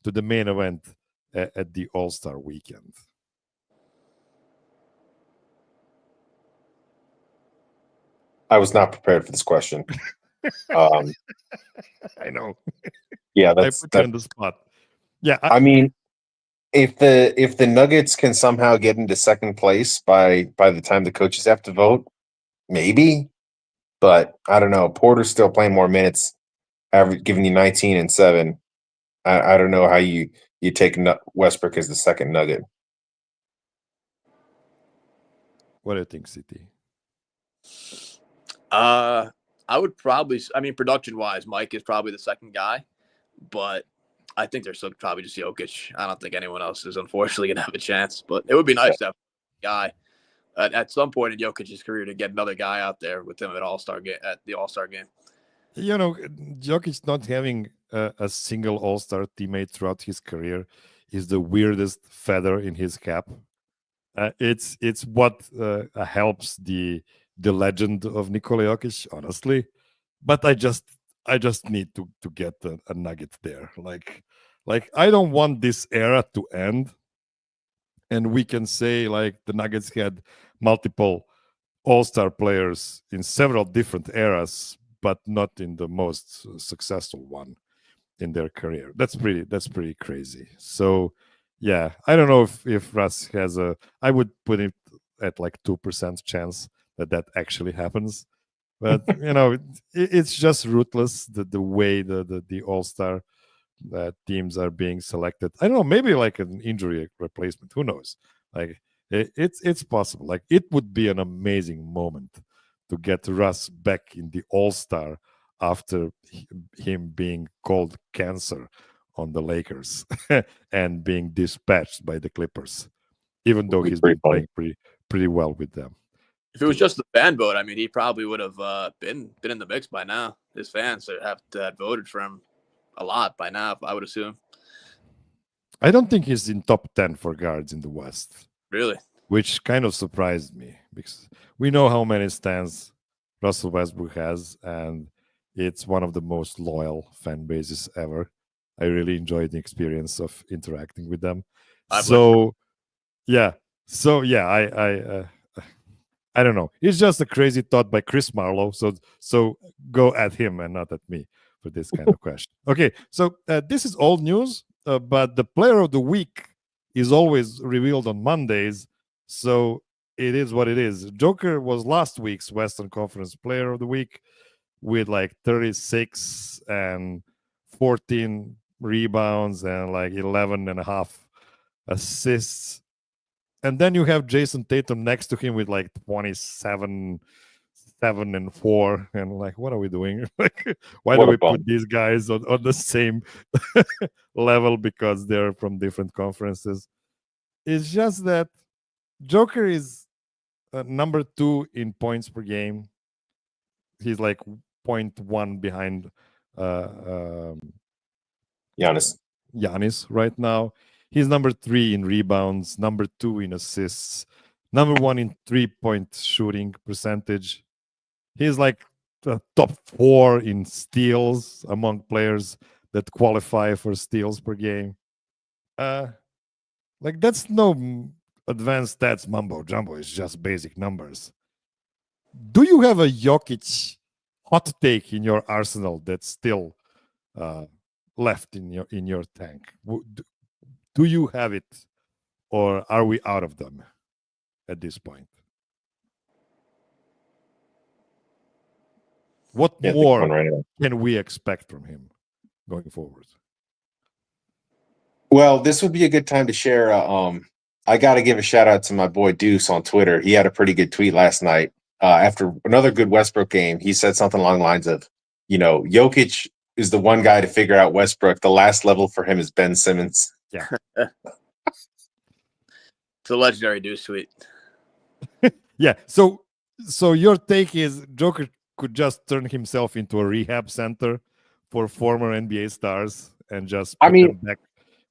to the main event at the All-Star weekend? I was not prepared for this question. I know. Yeah, I put you on the spot. Yeah, I mean, if the Nuggets can somehow get into second place by the time the coaches have to vote, maybe. But I don't know. Porter's still playing more minutes, giving you 19 and 7. I don't know how you take Westbrook as the second Nugget. What do you think, CT? I would probably, production-wise, Mike is probably the second guy, but I think there's still probably just Jokić. I don't think anyone else is unfortunately going to have a chance, but it would be nice to have a guy at some point in Jokic's career to get another guy out there with him at the All-Star game. Jokić not having a single All-Star teammate throughout his career is the weirdest feather in his cap. It's what helps the legend of Nikola Jokić, honestly. But I just need to get a nugget there. Like I don't want this era to end, and we can say, like, the Nuggets had multiple All-Star players in several different eras, but not in the most successful one in their career. That's pretty crazy. So yeah, I don't know if Russ has I would put it at like 2% chance that actually happens. But it's just ruthless the way the All-Star teams are being selected. I don't know, maybe like an injury replacement. Who knows? Like it's possible. Like, it would be an amazing moment to get Russ back in the All-Star after him being called cancer on the Lakers and being dispatched by the Clippers, even though he's been playing pretty well with them. If it was just the fan vote, he probably would have been in the mix by now. His fans have voted for him a lot by now, I would assume. I don't think he's in top 10 for guards in the West. Really? Which kind of surprised me, because we know how many stands Russell Westbrook has, and it's one of the most loyal fan bases ever. I really enjoyed the experience of interacting with them. I don't know. It's just a crazy thought by Chris Marlowe. So go at him and not at me for this kind of question. Okay, so this is old news, but the player of the week is always revealed on Mondays. So it is what it is. Joker was last week's Western Conference Player of the Week with like 36 and 14 rebounds and like 11 and a half assists. And then you have Jason Tatum next to him with like 27, 7 and 4. And like, what are we doing? Like, why do we put these guys on the same level because they're from different conferences? It's just that Joker is number 2 in points per game. He's like 0.1 behind Giannis right now. He's number 3 in rebounds, number 2 in assists, number 1 in 3-point shooting percentage. He's like top 4 in steals among players that qualify for steals per game. Like that's no advanced stats mumbo jumbo. It's just basic numbers. Do you have a Jokić hot take in your arsenal that's still left in your tank? Do you have it, or are we out of them at this point? What more can we expect from him going forward? Well, this would be a good time to share. I got to give a shout out to my boy Deuce on Twitter. He had a pretty good tweet last night after another good Westbrook game. He said something along the lines of, Jokić is the one guy to figure out Westbrook. The last level for him is Ben Simmons. Yeah. It's a legendary Deuce tweet. Yeah. So your take is Jokić could just turn himself into a rehab center for former NBA stars and just put them back.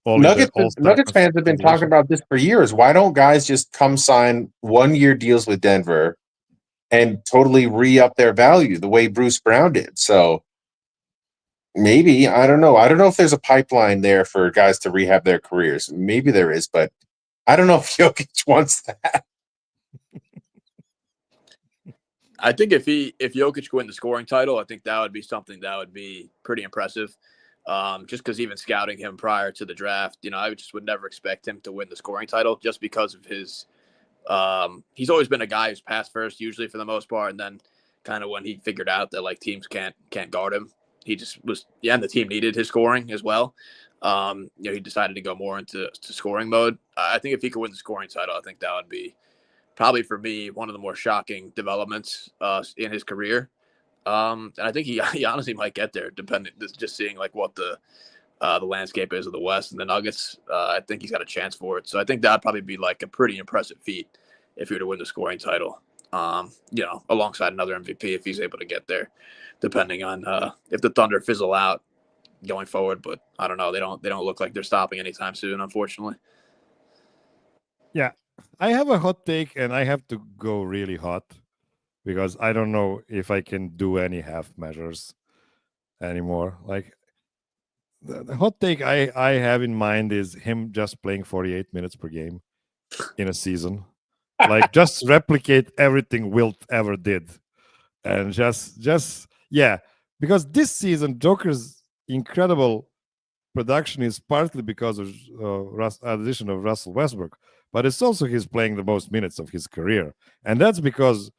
Nuggets fans have been talking about this for years. Why don't guys just come sign 1-year deals with Denver and totally re-up their value the way Bruce Brown did? So maybe, I don't know. I don't know if there's a pipeline there for guys to rehab their careers. Maybe there is, but I don't know if Jokić wants that. I think if Jokić could win the scoring title, I think that would be something that would be pretty impressive. Just because even scouting him prior to the draft, I just would never expect him to win the scoring title just because of his. He's always been a guy who's passed first, usually for the most part, and then kind of when he figured out that like teams can't guard him, he just was. Yeah, and the team needed his scoring as well. He decided to go more into scoring mode. I think if he could win the scoring title, I think that would be probably for me one of the more shocking developments in his career. And I think he honestly might get there, depending just seeing like what the landscape is of the West and the Nuggets. I think he's got a chance for it. So I think that'd probably be like a pretty impressive feat if he were to win the scoring title. Alongside another MVP if he's able to get there, depending on if the Thunder fizzle out going forward. But I don't know. They don't look like they're stopping anytime soon, unfortunately. Yeah, I have a hot take, and I have to go really hot, because I don't know if I can do any half measures anymore. Like the hot take I have in mind is him just playing 48 minutes per game in a season. Like just replicate everything Wilt ever did. And just because this season Joker's incredible production is partly because of addition of Russell Westbrook, but it's also he's playing the most minutes of his career. And that's because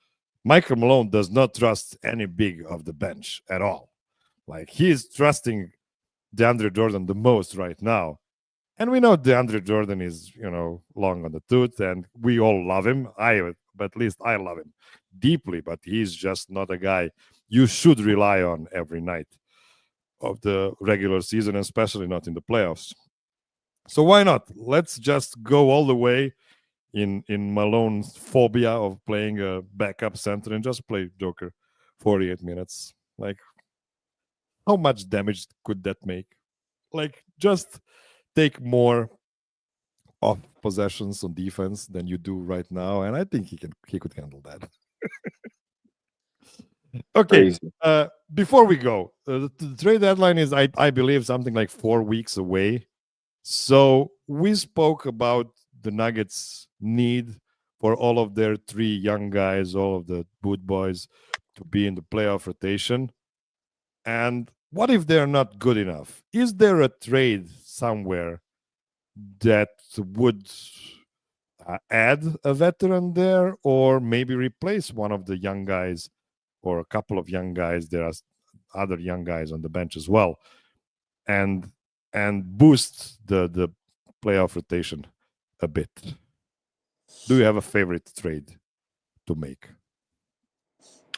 Michael Malone does not trust any big of the bench at all. Like he's trusting DeAndre Jordan the most right now. And we know DeAndre Jordan is, long on the tooth, and we all love him. But at least I love him deeply, but he's just not a guy you should rely on every night of the regular season, especially not in the playoffs. So why not? Let's just go all the way in Malone's phobia of playing a backup center and just play Joker 48 minutes. Like, how much damage could that make? Like, just take more off possessions on defense than you do right now, and I think he could handle that. Okay, before we go, the trade deadline is, I believe, something like 4 weeks away. So we spoke about the Nuggets' need for all of their 3 young guys, all of the boot boys, to be in the playoff rotation. And what if they're not good enough? Is there a trade somewhere that would add a veteran there, or maybe replace one of the young guys or a couple of young guys? There are other young guys on the bench as well, and boost the playoff rotation a bit. Do you have a favorite trade to make?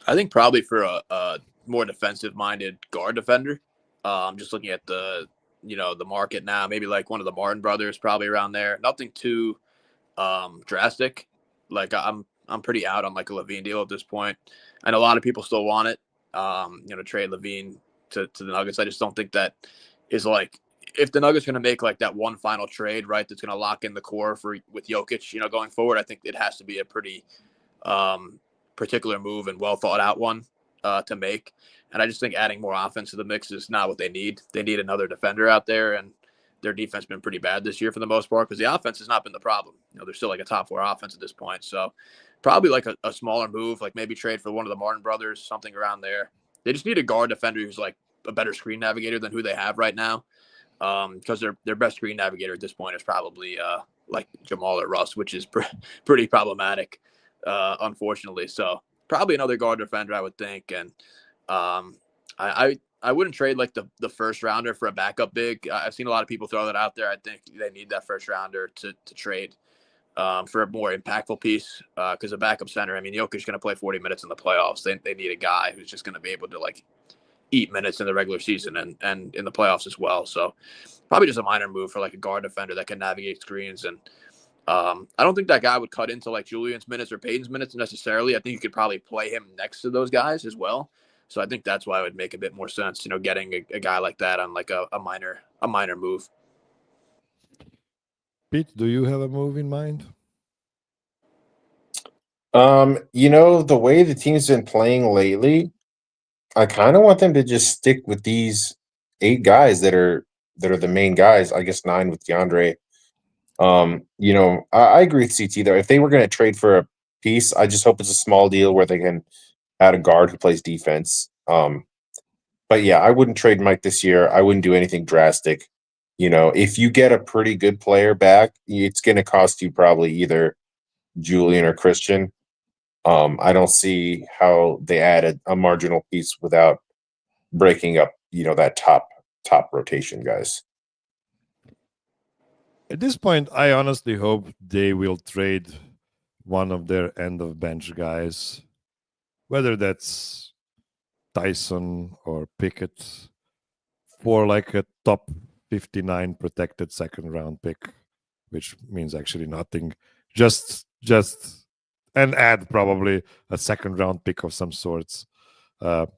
I think probably for a more defensive-minded guard defender. I'm just looking at the market now. Maybe like one of the Martin brothers, probably around there. Nothing too drastic. Like I'm I'm pretty out on like a Levine deal at this point. And a lot of people still want it. Trade Levine to the Nuggets. I just don't think that is like, if the Nuggets going to make like that one final trade, right, that's going to lock in the core with Jokić, going forward, I think it has to be a pretty particular move and well thought out one to make. And I just think adding more offense to the mix is not what they need. They need another defender out there, and their defense has been pretty bad this year for the most part because the offense has not been the problem. They're still like a top 4 offense at this point. So probably like a smaller move, like maybe trade for one of the Martin brothers, something around there. They just need a guard defender who's like a better screen navigator than who they have right now. Because their best screen navigator at this point is probably like Jamal or Russ, which is pretty problematic, unfortunately. So probably another guard defender, I would think. And I wouldn't trade like the first rounder for a backup big. I've seen a lot of people throw that out there. I think they need that first rounder to trade for a more impactful piece because a backup center, I mean, Jokić is going to play 40 minutes in the playoffs. They need a guy who's just going to be able to like eat minutes in the regular season and in the playoffs as well. So probably just a minor move for like a guard defender that can navigate screens. And I don't think that guy would cut into like Julian's minutes or Payton's minutes necessarily. I think you could probably play him next to those guys as well. So I think that's why it would make a bit more sense, getting a guy like that on like a minor move. Pete, do you have a move in mind? The way the team's been playing lately, I kind of want them to just stick with these 8 guys that are the main guys. I guess 9 with DeAndre. I agree with CT though. If they were going to trade for a piece, I just hope it's a small deal where they can add a guard who plays defense. But yeah, I wouldn't trade Mike this year. I wouldn't do anything drastic. If you get a pretty good player back, it's going to cost you probably either Julian or Christian. I don't see how they added a marginal piece without breaking up, that top rotation guys. At this point, I honestly hope they will trade one of their end of bench guys, whether that's Tyson or Pickett, for like a top 59 protected second round pick, which means actually nothing. Just and add probably a second round pick of some sorts to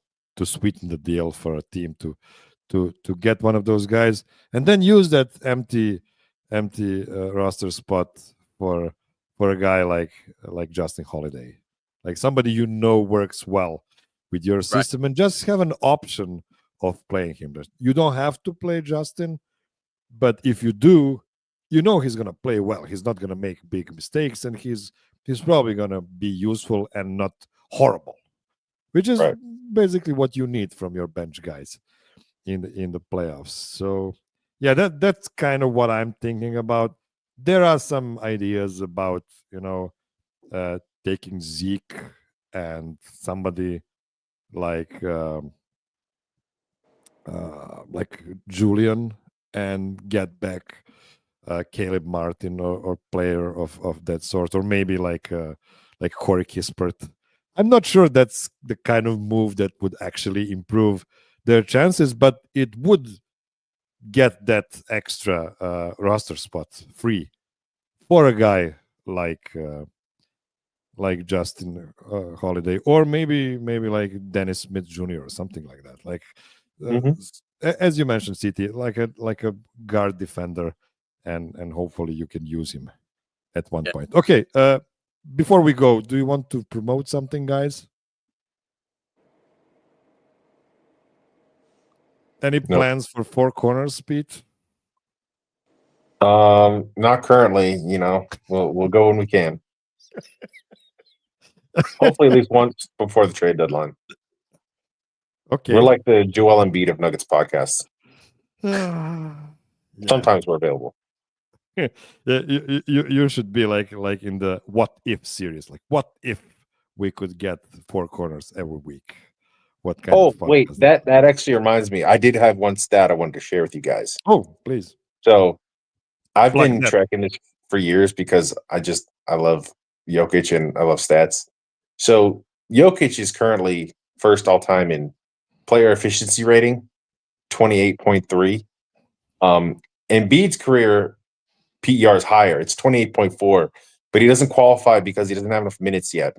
sweeten the deal for a team to get one of those guys, and then use that empty roster spot for a guy like Justin Holiday, like somebody works well with your system, and just have an option of playing him. You don't have to play Justin, but if you do, he's going to play well. He's not going to make big mistakes, and he's probably going to be useful and not horrible, which is basically what you need from your bench guys in the playoffs. So yeah, that's kind of what I'm thinking about. There are some ideas about taking Zeke and somebody like Julian and get back Caleb Martin or player of that sort, or maybe like Corey Kispert. I'm not sure that's the kind of move that would actually improve their chances, but it would get that extra roster spot free for a guy like Justin Holiday, or maybe like Dennis Smith Jr. or something like that. Like as you mentioned, CT, like a guard defender, and hopefully you can use him at one point. Okay, before we go, do you want to promote something, guys? Any plans for Four Corners, Pete? Not currently. We'll go when we can. Hopefully, at least once before the trade deadline. Okay, we're like the Joel Embiid of Nuggets podcasts. Yeah. Sometimes we're available. Yeah, you should be like in the what if series. Like, what if we could get Four Corners every week? What kind of wait, that actually reminds me. I did have one stat I wanted to share with you guys. Oh, please. So I've Like been that. tracking this for years because I love Jokić and I love stats. So Jokić is currently first all time in player efficiency rating, 28.3. Embiid's career PER is higher. It's 28.4, but he doesn't qualify because he doesn't have enough minutes yet.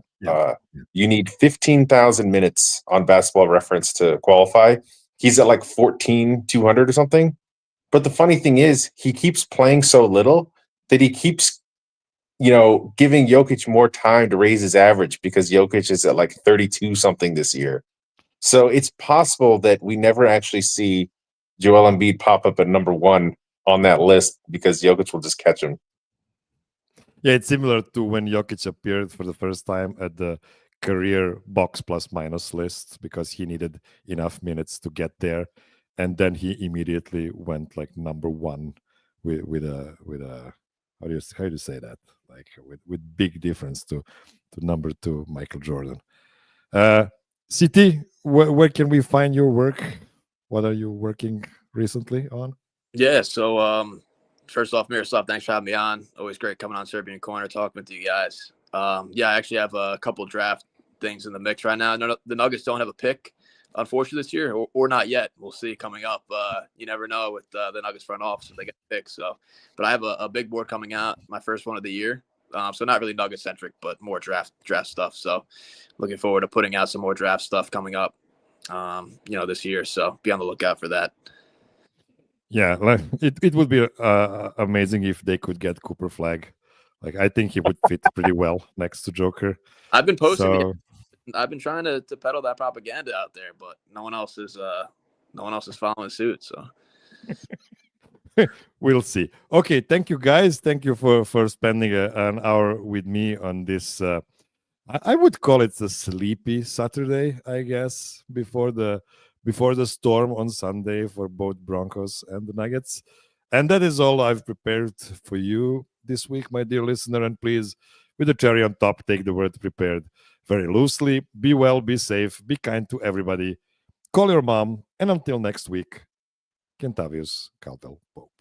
You need 15,000 minutes on Basketball Reference to qualify. He's at like 14,200 or something. But the funny thing is, he keeps playing so little that he keeps, giving Jokić more time to raise his average because Jokić is at like 32 something this year. So it's possible that we never actually see Joel Embiid pop up at number 1 on that list because Jokić will just catch him. Yeah, it's similar to when Jokić appeared for the first time at the career box plus minus list because he needed enough minutes to get there, and then he immediately went like number 1 with a how do you say that, like with big difference to number 2 Michael Jordan. CT, where can we find your work? What are you working recently on? Yeah, so first off, Miroslav, thanks for having me on. Always great coming on Serbian Corner, talking with you guys. Yeah, I actually have a couple draft things in the mix right now. The Nuggets don't have a pick, unfortunately, this year, or not yet. We'll see coming up. You never know with the Nuggets front office if they get a pick. So, but I have a big board coming out, my first one of the year. So not really Nugget centric, but more draft stuff. So looking forward to putting out some more draft stuff coming up, this year. So be on the lookout for that. Yeah, like it would be amazing if they could get Cooper Flag. Like I think he would fit pretty well next to Joker. I've been posting. So, I've been trying to peddle that propaganda out there, but no one else is following suit. So we'll see. Okay, thank you guys. Thank you for spending an hour with me on this. I would call it a sleepy Saturday, I guess, before the storm on Sunday for both Broncos and the Nuggets. And that is all I've prepared for you this week, my dear listener. And please, with the cherry on top, take the word prepared very loosely. Be well, be safe, be kind to everybody. Call your mom. And until next week, Kentavius Caldwell Pope.